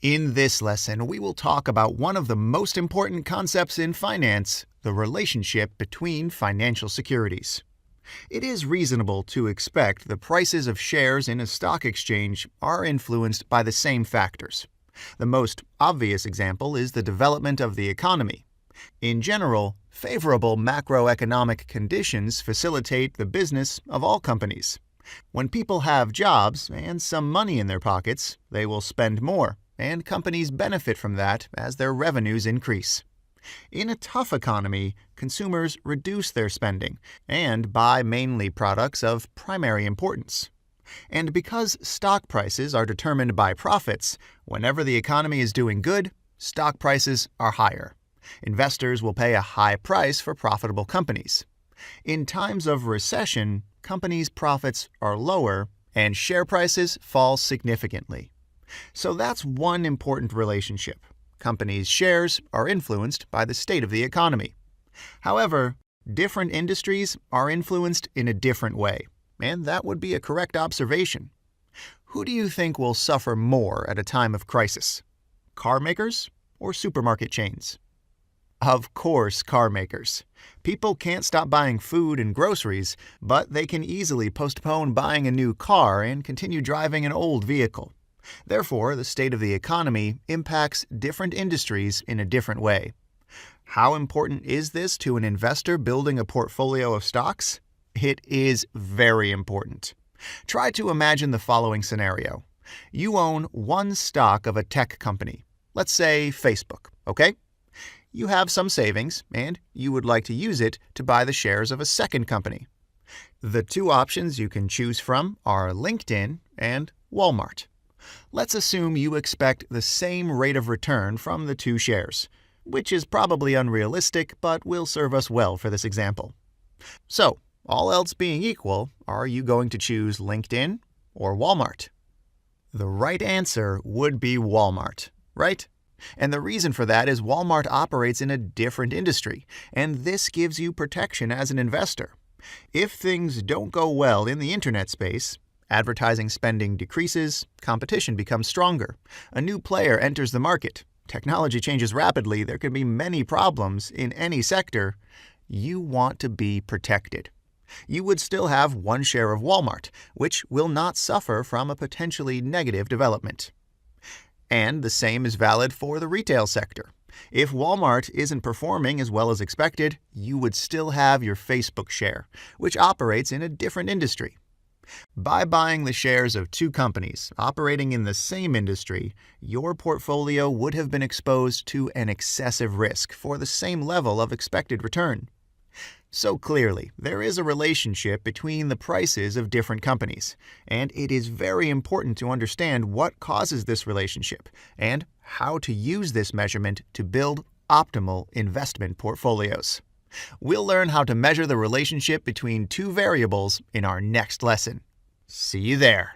In this lesson, we will talk about one of the most important concepts in finance, the relationship between financial securities. It is reasonable to expect the prices of shares in a stock exchange are influenced by the same factors. The most obvious example is the development of the economy. In general, favorable macroeconomic conditions facilitate the business of all companies. When people have jobs and some money in their pockets, they will spend more, and companies benefit from that as their revenues increase. In a tough economy, consumers reduce their spending and buy mainly products of primary importance. And because stock prices are determined by profits, whenever the economy is doing good, stock prices are higher. Investors will pay a high price for profitable companies. In times of recession, companies' profits are lower and share prices fall significantly. So that's one important relationship. Companies' shares are influenced by the state of the economy. However, different industries are influenced in a different way, and that would be a correct observation. Who do you think will suffer more at a time of crisis? Car makers or supermarket chains? Of course, car makers. People can't stop buying food and groceries, but they can easily postpone buying a new car and continue driving an old vehicle. Therefore, the state of the economy impacts different industries in a different way. How important is this to an investor building a portfolio of stocks? It is very important. Try to imagine the following scenario. You own one stock of a tech company, let's say Facebook, okay? You have some savings, and you would like to use it to buy the shares of a second company. The two options you can choose from are LinkedIn and Walmart. Let's assume you expect the same rate of return from the two shares, which is probably unrealistic but will serve us well for this example. So, all else being equal, are you going to choose LinkedIn or Walmart? The right answer would be Walmart, right? And the reason for that is Walmart operates in a different industry, and this gives you protection as an investor. If things don't go well in the internet space, advertising spending decreases, competition becomes stronger, a new player enters the market, technology changes rapidly, there can be many problems in any sector, you want to be protected. You would still have one share of Walmart, which will not suffer from a potentially negative development. And the same is valid for the retail sector. If Walmart isn't performing as well as expected, you would still have your Facebook share, which operates in a different industry. By buying the shares of two companies operating in the same industry, your portfolio would have been exposed to an excessive risk for the same level of expected return. So clearly, there is a relationship between the prices of different companies, and it is very important to understand what causes this relationship and how to use this measurement to build optimal investment portfolios. We'll learn how to measure the relationship between two variables in our next lesson. See you there.